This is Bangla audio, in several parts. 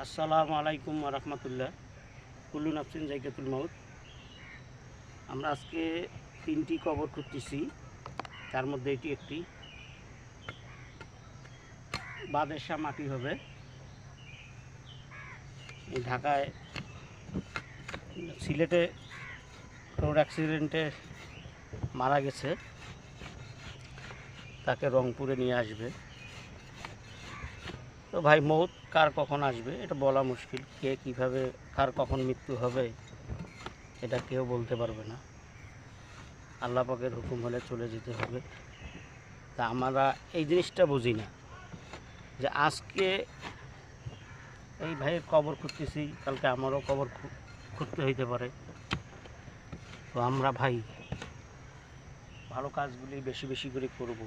আসসালামু আলাইকুম রহমতুল্লাহ। কুল্লু নাফসিন জায়গাতুল মউত। আমরা আজকে 3টি কবর খুঁজতেছি, তার মধ্যে এটি একটি বাদেশা মাটি হবে। এই ঢাকায় সিলেটে রোড অ্যাক্সিডেন্টে মারা গেছে, তাকে রংপুরে নিয়ে আসবে। তো ভাই, মৌত কার কখন আসবে এটা বলা মুশকিল। কে কীভাবে কার কখন মৃত্যু হবে এটা কেউ বলতে পারবে না। আল্লাহ পাকের হুকুম হলে চলে যেতে হবে। তা আমরা এই জিনিসটা বুঝি না যে আজকে এই ভাইয়ের কবর খুঁজতেছি, কালকে আমারও কবর খুঁজতে হইতে পারে। তো আমরা ভাই ভালো কাজগুলি বেশি বেশি করে করব,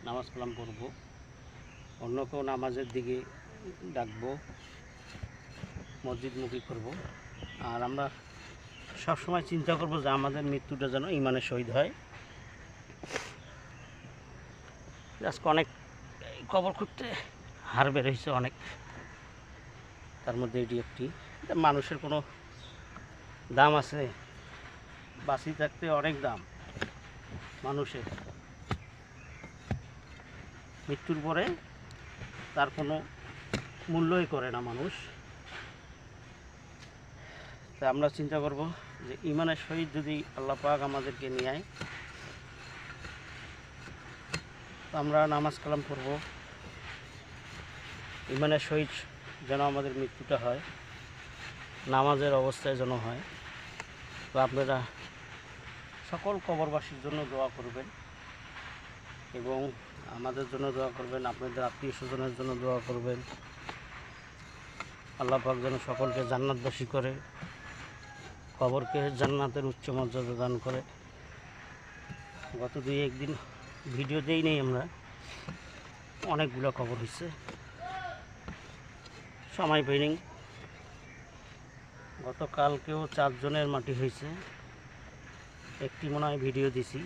নামাজ কালাম পড়ব, অন্যকেও নামাজের দিকে ডাকবো, মসজিদমুখী করব। আর আমরা সবসময় চিন্তা করব যে আমাদের মৃত্যুটা যেন ইমানের শহীদ হয়। আজকে অনেক কবর খুঁজতে হার বের হয়েছে অনেক, তার মধ্যে এটি একটি। মানুষের কোনো দাম আছে? বাঁচি থাকতে অনেক দাম মানুষের, মৃত্যুর পরে তার কোনো মূল্যই করে না মানুষ। তা আমরা চিন্তা করব যে ইমানের সহিত যদি আল্লাহ পাক আমাদেরকে নিয়ে আয়, তো আমরা নামাজ কালাম পড়ব, ইমানের সহিত যেন আমাদের মৃত্যুটা হয়, নামাজের অবস্থায় যেন হয়। তো আপনারা সকল কবরবাসীর জন্য দোয়া করবেন এবং আমাদের জন্য দোয়া করবেন, আপনাদের আত্মীয় স্বজনের জন্য দোয়া করবেন। আল্লাহ পাক যেন সকলকে জান্নাতবাসী করে, কবরকে জান্নাতের উচ্চ মর্যাদা দান করে। গত 2-1 দিন ভিডিও দেই নেই আমরা, অনেকগুলো কবর হয়েছে, সময় পাইনি। গতকালকেও 4 জনের মাটি হয়েছে, একটি মনে হয় ভিডিও দিছি।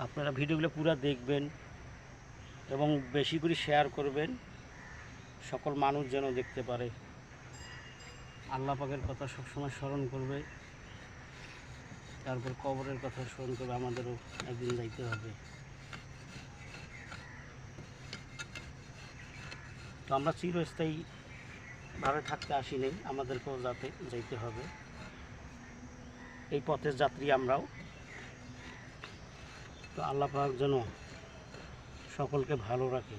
আপনারা ভিডিওগুলো পুরো দেখবেন এবং বেশি করে শেয়ার করবেন, সকল মানুষ যেন দেখতে পারে। আল্লাহ পাকের কথা সবসময় স্মরণ করবে, তারপর কবরের কথা স্মরণ করবে। আমাদেরও একদিন যাইতে হবে। তো আমরা চিরস্থায়ীভাবে থাকতে আসি নেই, আমাদেরকেও যাইতে হবে। এই পথের যাত্রী আমরাও। তো আল্লাহ পাক যেন সকলকে ভালো রাখে।